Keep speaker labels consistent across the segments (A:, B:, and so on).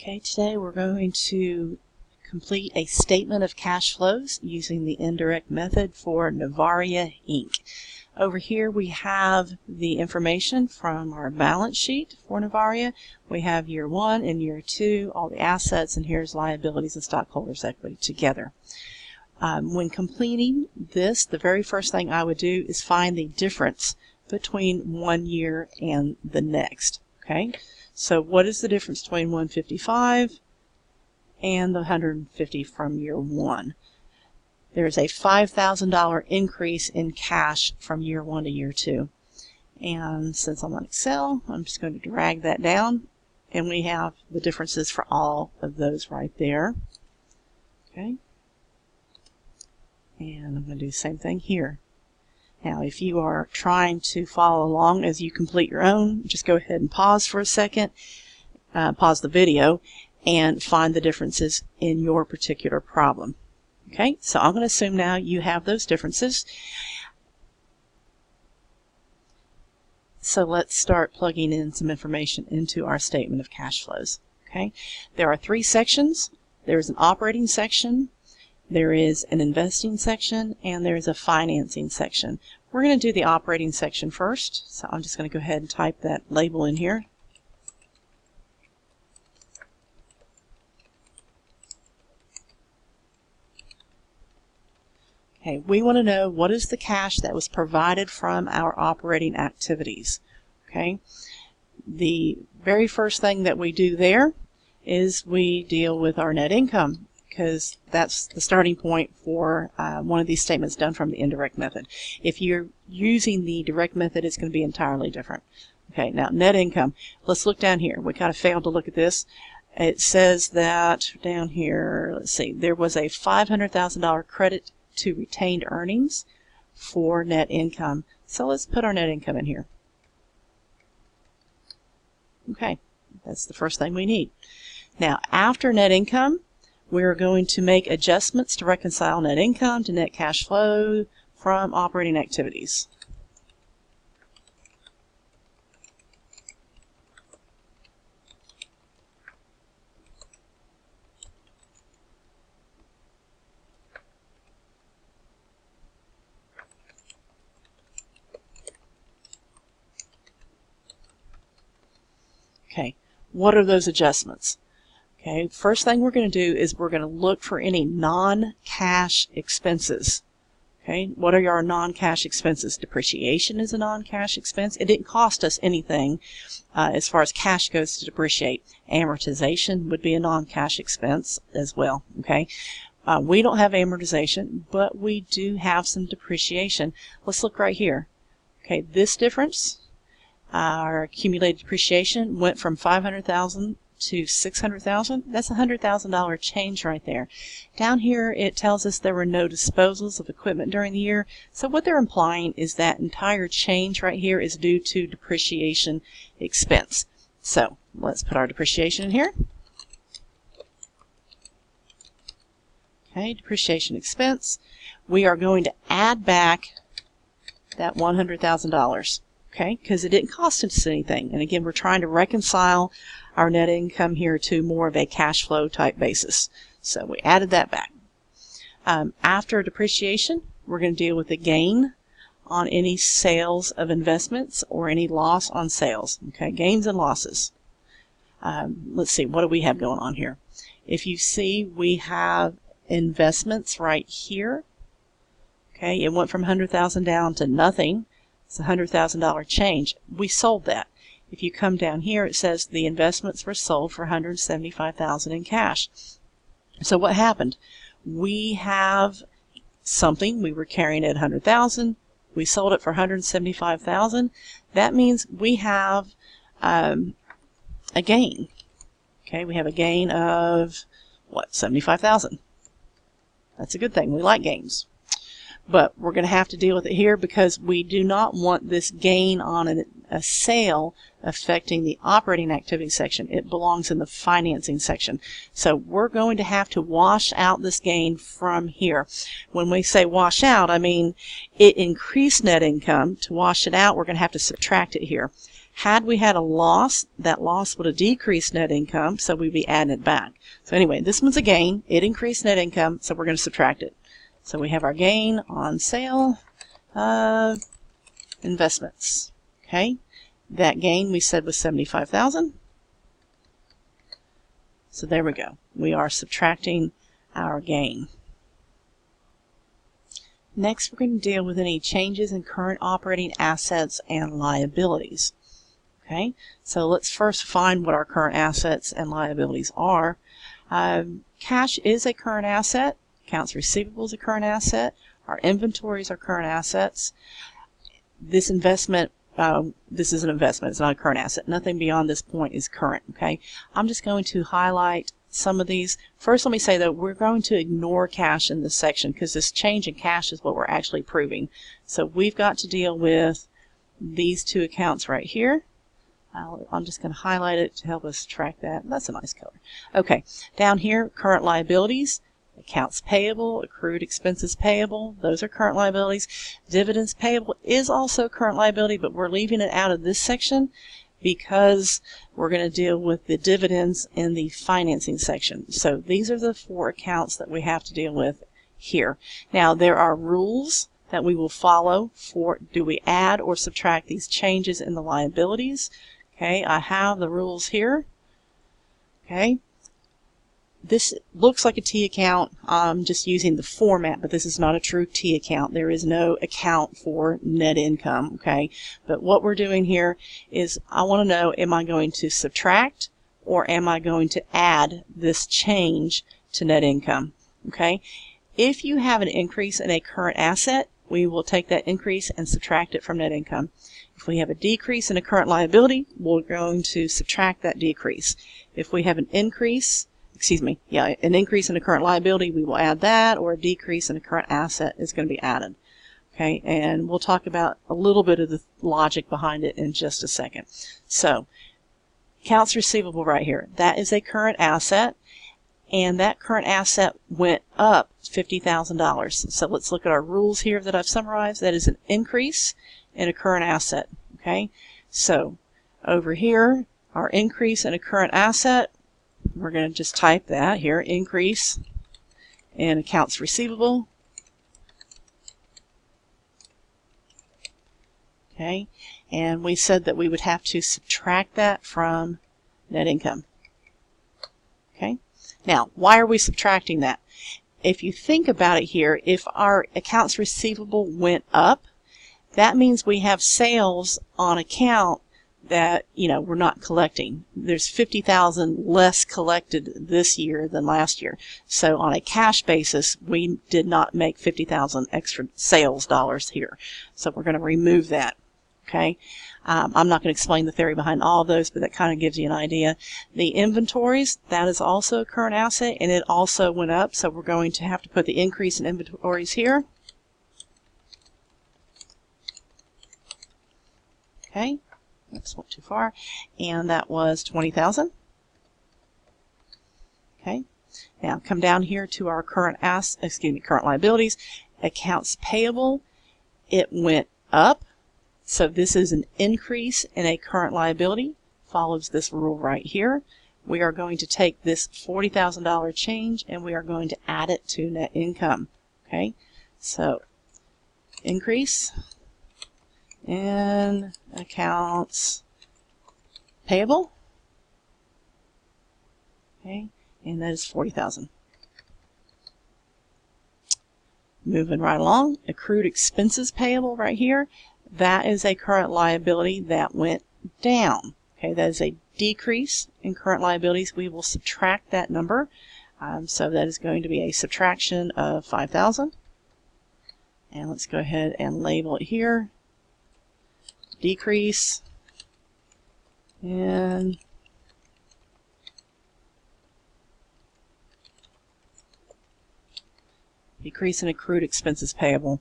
A: Okay, today we're going to complete a statement of cash flows using the indirect method for Navaria Inc. Over here we have the information from our balance sheet for Navaria. We have year 1 and year 2, all the assets, and here's liabilities and stockholders' equity together. When completing this, the very first thing I would do is find the difference between one year and the next. Okay, so what is the difference between 155 and the 150 from year 1? There's a $5,000 increase in cash from year 1 to year 2. And since I'm on Excel, I'm just going to drag that down, and we have the differences for all of those right there. Okay, and I'm going to do the same thing here. Now, if you are trying to follow along as you complete your own, just go ahead and pause for a second, pause the video, and find the differences in your particular problem. Okay, so I'm going to assume now you have those differences. So let's start plugging in some information into our statement of cash flows. Okay, there are 3 sections. There's an operating section, there is an investing section, and there's a financing section. We're going to do the operating section first, so I'm just going to go ahead and type that label in here. Okay, we want to know what is the cash that was provided from our operating activities. Okay, the very first thing that we do there is we deal with our net income, because that's the starting point for one of these statements done from the indirect method. If you're using the direct method, it's going to be entirely different. Okay, now net income. Let's look down here. We kind of failed to look at this. It says that down here, let's see, there was a $500,000 credit to retained earnings for net income. So let's put our net income in here. Okay, that's the first thing we need. Now, after net income, we're going to make adjustments to reconcile net income to net cash flow from operating activities. Okay, what are those adjustments? Okay, first thing we're going to do is we're going to look for any non-cash expenses. Okay, what are our non-cash expenses? Depreciation is a non-cash expense. It didn't cost us anything as far as cash goes to depreciate. Amortization would be a non-cash expense as well. Okay, we don't have amortization, but we do have some depreciation. Let's look right here. Okay, this difference, our accumulated depreciation went from $500,000 to $600,000. That's a $100,000 change right there. Down here it tells us there were no disposals of equipment during the year. So what they're implying is that entire change right here is due to depreciation expense. So let's put our depreciation in here. Okay, depreciation expense. We are going to add back that $100,000. Okay, because it didn't cost us anything. And again, we're trying to reconcile our net income here to more of a cash flow type basis. So we added that back. After depreciation, we're going to deal with the gain on any sales of investments or any loss on sales. Okay, gains and losses. Let's see, what do we have going on here? If you see, we have investments right here. Okay, it went from $100,000 down to nothing. It's a $100,000 change. We sold that. If you come down here, it says the investments were sold for $175,000 in cash. So what happened? We have something we were carrying at $100,000. We sold it for $175,000. That means we have a gain. Okay, we have a gain of what? $75,000. That's a good thing. We like gains. But we're going to have to deal with it here because we do not want this gain on a sale affecting the operating activity section. It belongs in the financing section. So we're going to have to wash out this gain from here. When we say wash out, I mean it increased net income. To wash it out, we're going to have to subtract it here. Had we had a loss, that loss would have decreased net income, so we'd be adding it back. So anyway, this one's a gain. It increased net income, so we're going to subtract it. So we have our gain on sale of investments. Okay, that gain we said was $75,000. So there we go. We are subtracting our gain. Next, we're going to deal with any changes in current operating assets and liabilities. Okay, so let's first find what our current assets and liabilities are. Cash is a current asset. Accounts receivable is a current asset. Our inventories are current assets. This investment, this is an investment. It's not a current asset. Nothing beyond this point is current. Okay, I'm just going to highlight some of these. First, let me say that we're going to ignore cash in this section because this change in cash is what we're actually proving. So we've got to deal with these two accounts right here. I'm just going to highlight it to help us track that. That's a nice color. Okay, down here, current liabilities, accounts payable, accrued expenses payable, those are current liabilities. Dividends payable is also current liability, but we're leaving it out of this section because we're going to deal with the dividends in the financing section. So these are the four accounts that we have to deal with here. Now, there are rules that we will follow for do we add or subtract these changes in the liabilities. Okay, I have the rules here. Okay, this looks like a T account. I'm just using the format, but this is not a true T account. There is no account for net income. Okay, but what we're doing here is I want to know, am I going to subtract or am I going to add this change to net income? Okay, if you have an increase in a current asset, we will take that increase and subtract it from net income. If we have a decrease in a current liability, we're going to subtract that decrease. If we have an increase, an increase in a current liability, we will add that, or a decrease in a current asset is going to be added. Okay, and we'll talk about a little bit of the logic behind it in just a second. So, accounts receivable right here, that is a current asset, and that current asset went up $50,000. So let's look at our rules here that I've summarized. That is an increase in a current asset. Okay, so over here, our increase in a current asset, we're going to just type that here, increase in accounts receivable. Okay, and we said that we would have to subtract that from net income. Okay, now why are we subtracting that? If you think about it here, if our accounts receivable went up, that means we have sales on account that, we're not collecting. There's $50,000 less collected this year than last year. So on a cash basis, we did not make $50,000 extra sales dollars here. So we're going to remove that. Okay. I'm not going to explain the theory behind all of those, but that kind of gives you an idea. The inventories, that is also a current asset, and it also went up. So we're going to have to put the increase in inventories here. Okay, that's not too far, and that was $20,000. Okay, now come down here to our current liabilities. Accounts payable, it went up, so this is an increase in a current liability. Follows this rule right here. We are going to take this $40,000 change and we are going to add it to net income. Okay, so increase in accounts payable, okay, and that is $40,000. Moving right along, accrued expenses payable right here, that is a current liability that went down. Okay, that is a decrease in current liabilities. We will subtract that number, so that is going to be a subtraction of $5,000. And let's go ahead and label it here. Decrease in accrued expenses payable.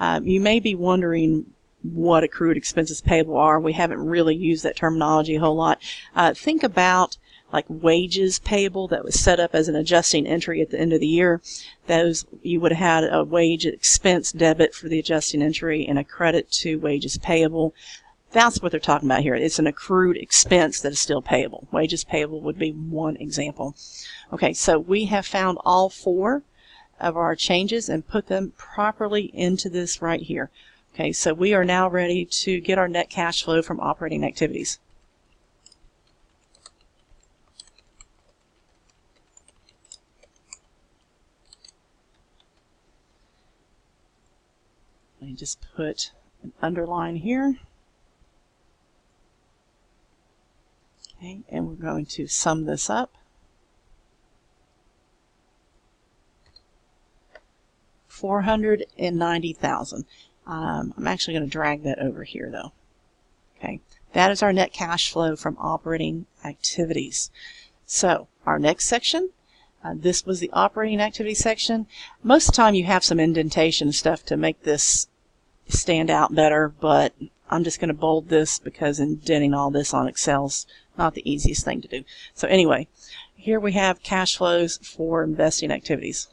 A: You may be wondering what accrued expenses payable are. We haven't really used that terminology a whole lot. Think about like wages payable that was set up as an adjusting entry at the end of the year. Those, you would have had a wage expense debit for the adjusting entry and a credit to wages payable. That's what they're talking about here. It's an accrued expense that is still payable. Wages payable would be one example. Okay, so we have found all 4 of our changes and put them properly into this right here. Okay, so we are now ready to get our net cash flow from operating activities. Let me just put an underline here. Okay, and we're going to sum this up. $490,000. I'm actually going to drag that over here though. Okay, that is our net cash flow from operating activities. So our next section, this was the operating activity section. Most of the time you have some indentation stuff to make this stand out better, but I'm just going to bold this because indenting all this on Excel's not the easiest thing to do. So anyway, here we have cash flows for investing activities.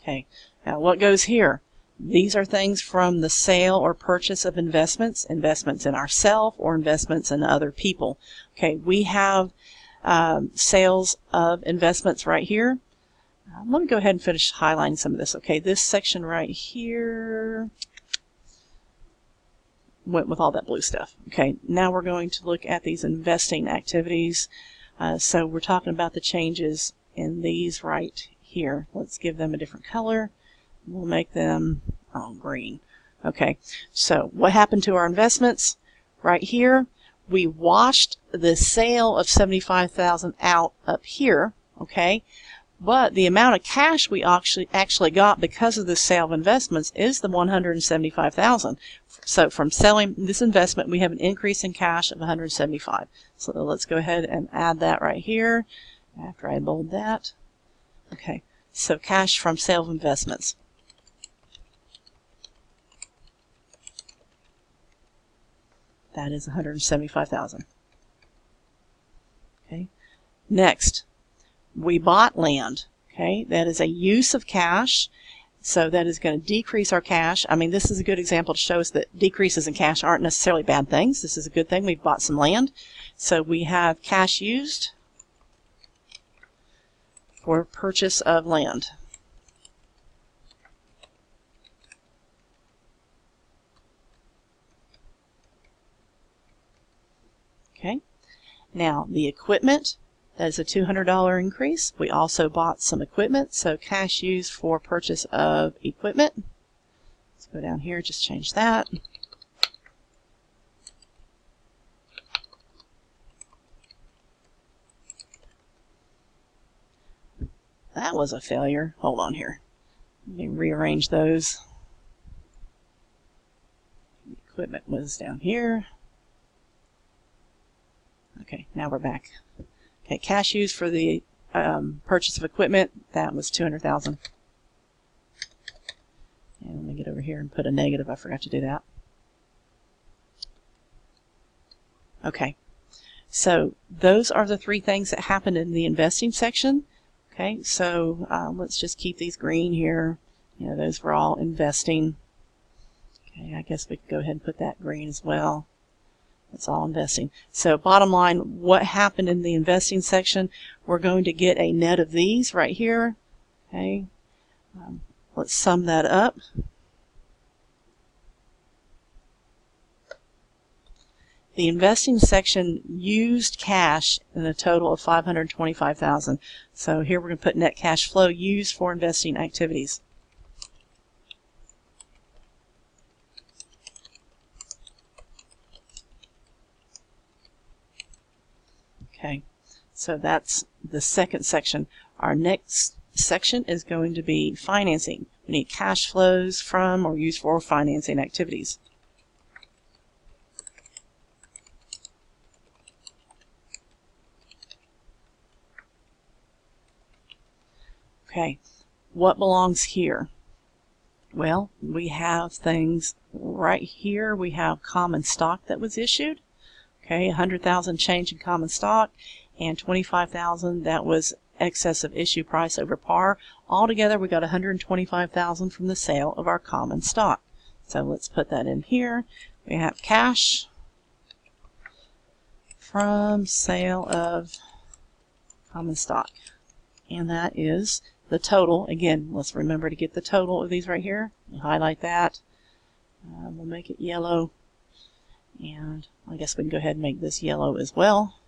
A: Okay, now what goes here? These are things from the sale or purchase of investments, investments in ourselves or investments in other people. Okay, we have sales of investments right here. Let me go ahead and finish highlighting some of this. Okay, this section right here went with all that blue stuff. Okay, now we're going to look at these investing activities. So we're talking about the changes in these right here. Let's give them a different color. We'll make them green. Okay, so what happened to our investments? Right here, we washed the sale of $75,000 out up here, okay? But the amount of cash we actually got because of the sale of investments is the $175,000. So from selling this investment, we have an increase in cash of $175,000. So let's go ahead and add that right here after I bold that. Okay, so cash from sale of investments. That is $175,000. Okay. Next, we bought land. Okay, that is a use of cash, so that is going to decrease our cash. I mean, this is a good example to show us that decreases in cash aren't necessarily bad things. This is a good thing. We've bought some land, so we have cash used for purchase of land. Okay, now the equipment, that is a $200 increase. We also bought some equipment, so cash used for purchase of equipment. Let's go down here, just change that. That was a failure. Hold on here. Let me rearrange those. The equipment was down here. Okay, now we're back. Okay, cash used for the purchase of equipment, that was $200,000. And let me get over here and put a negative. I forgot to do that. Okay, so those are the 3 things that happened in the investing section. Okay, so let's just keep these green here. You know, those were all investing. Okay, I guess we could go ahead and put that green as well. That's all investing. So bottom line, what happened in the investing section, we're going to get a net of these right here. Okay, let's sum that up. The investing section used cash in a total of $525,000. So here we're going to put net cash flow used for investing activities. Okay, so that's the second section. Our next section is going to be financing. We need cash flows from or used for financing activities. Okay, what belongs here? Well, we have things right here. We have common stock that was issued. Okay, $100,000 change in common stock and $25,000 that was excess of issue price over par. Altogether, we got $125,000 from the sale of our common stock. So let's put that in here. We have cash from sale of common stock. And that is the total. Again, let's remember to get the total of these right here. We'll highlight that. We'll make it yellow. And I guess we can go ahead and make this yellow as well.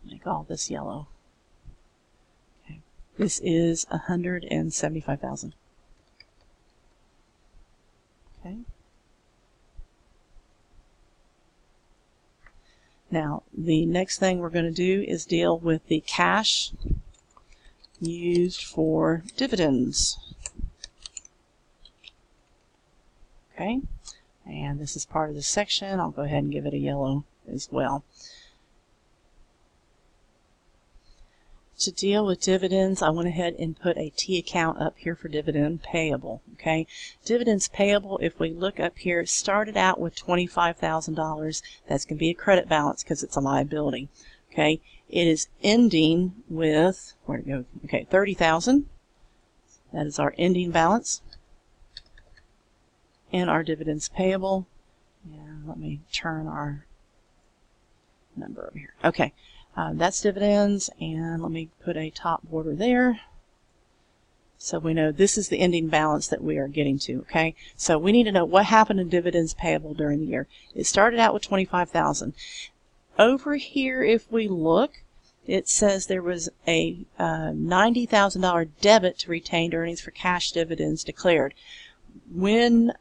A: Make all this yellow. Okay. This is $175,000. Okay. Now, the next thing we're going to do is deal with the cash used for dividends. Okay, and this is part of this section. I'll go ahead and give it a yellow as well. To deal with dividends, I went ahead and put a T account up here for dividend payable. Okay, dividends payable, if we look up here, started out with $25,000. That's going to be a credit balance because it's a liability. Okay, it is ending with, where to go? Okay, $30,000. That is our ending balance. And our dividends payable. And let me turn our number over here. Okay. That's dividends, and let me put a top border there so we know this is the ending balance that we are getting to. Okay, so we need to know what happened in dividends payable during the year. It started out with $25,000. Over here, if we look, it says there was a $90,000 debit to retained earnings for cash dividends declared. When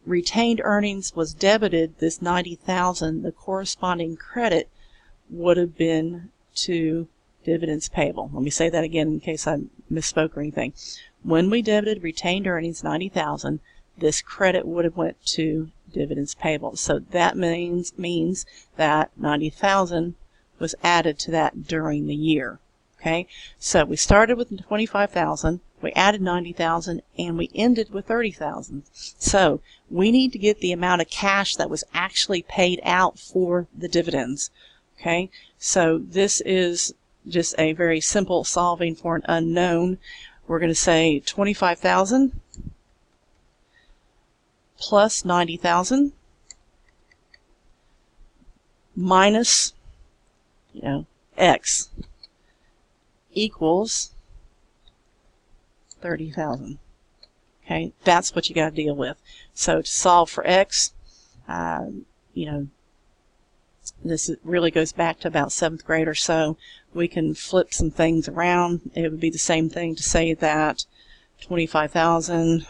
A: retained earnings was debited, this $90,000, the corresponding credit would have been to dividends payable. Let me say that again in case I misspoke or anything. When we debited retained earnings $90,000, this credit would have went to dividends payable. So that means that $90,000 was added to that during the year. Okay, so we started with $25,000, we added $90,000, and we ended with $30,000. So we need to get the amount of cash that was actually paid out for the dividends. Okay, so this is just a very simple solving for an unknown. We're going to say 25,000 plus 90,000 minus, X equals 30,000. Okay, that's what you got to deal with. So to solve for X, this really goes back to about 7th grade or so. We can flip some things around. It would be the same thing to say that 25,000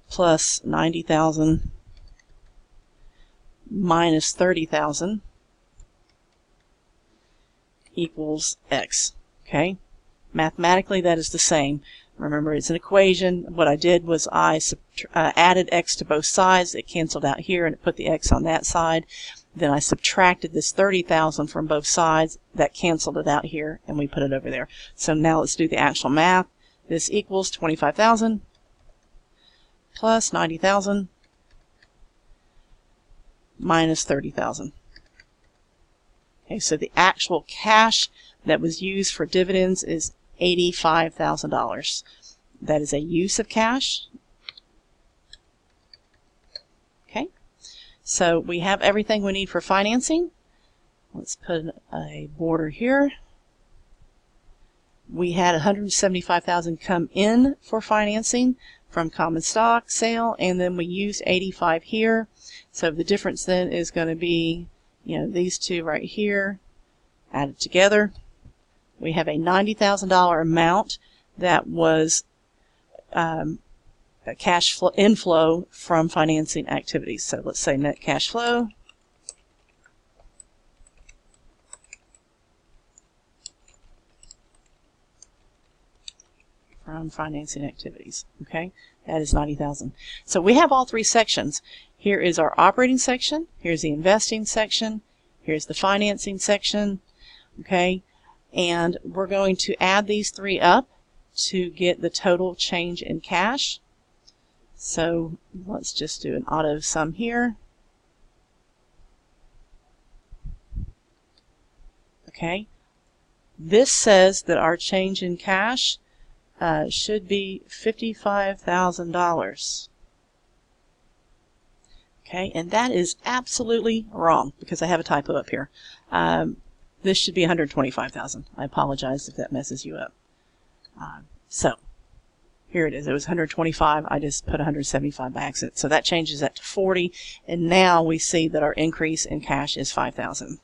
A: plus 90,000 minus 30,000 equals X. Okay? Mathematically, that is the same. Remember, it's an equation. What I did was I added X to both sides. It canceled out here, and it put the X on that side. Then I subtracted this 30,000 from both sides. That canceled it out here, and we put it over there. So now let's do the actual math. This equals 25,000 plus 90,000 minus 30,000. Okay, so the actual cash that was used for dividends is $85,000. That is a use of cash. Okay, so we have everything we need for financing. Let's put a border here. We had $175,000 come in for financing from common stock sale, and then we used $85,000 here. So the difference then is going to be, these two right here added together. We have a $90,000 amount that was a cash flow inflow from financing activities. So let's say net cash flow from financing activities. Okay, that is $90,000. So we have all three sections. Here is our operating section. Here's the investing section. Here's the financing section. Okay, and we're going to add these three up to get the total change in cash. So let's just do an auto sum here. Okay, this says that our change in cash should be $55,000. Okay, and that is absolutely wrong because I have a typo up here. This should be $125,000. I apologize if that messes you up. So here it is. It was 125. I just put 175 by accident. So that changes that to 40, and now we see that our increase in cash is $5,000.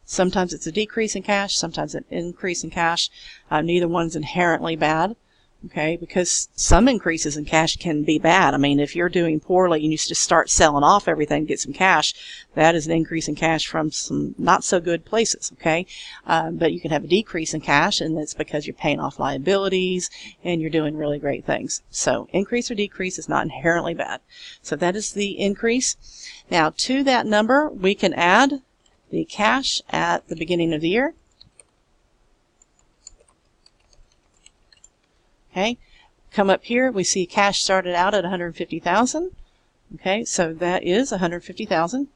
A: Sometimes it's a decrease in cash, sometimes an increase in cash. Neither one's inherently bad, okay, because some increases in cash can be bad. I mean, if you're doing poorly and you just start selling off everything to get some cash, that is an increase in cash from some not so good places, okay? But you can have a decrease in cash, and that's because you're paying off liabilities and you're doing really great things. So increase or decrease is not inherently bad. So that is the increase. Now, to that number, we can add the cash at the beginning of the year. Okay, come up here, we see cash started out at $150,000. Okay, so that is $150,000.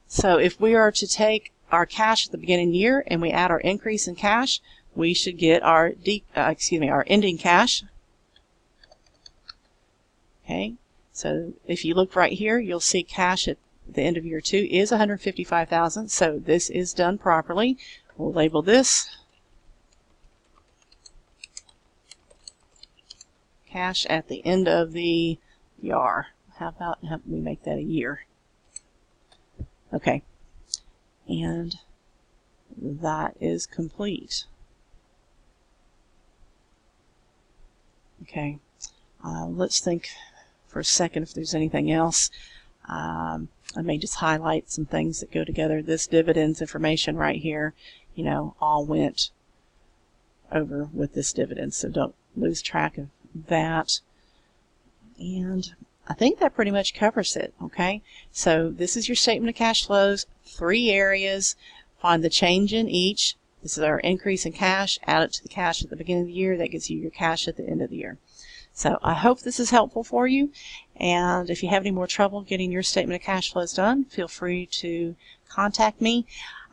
A: So if we are to take our cash at the beginning of the year and we add our increase in cash, we should get our our ending cash. Okay, so if you look right here, you'll see cash at the end of year 2 is $155,000. So this is done properly. We'll label this cash at the end of the year. How about we make that a year? Okay, and that is complete. Okay, let's think for a second if there's anything else. I may just highlight some things that go together. This dividends information right here, you know, all went over with this dividend, so don't lose track of that. And I think that pretty much covers it, okay? So this is your statement of cash flows, 3 areas. Find the change in each. This is our increase in cash. Add it to the cash at the beginning of the year. That gives you your cash at the end of the year. So I hope this is helpful for you, and if you have any more trouble getting your statement of cash flows done, feel free to contact me.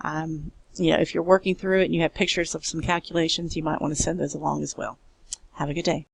A: You know, if you're working through it and you have pictures of some calculations, you might want to send those along as well. Have a good day.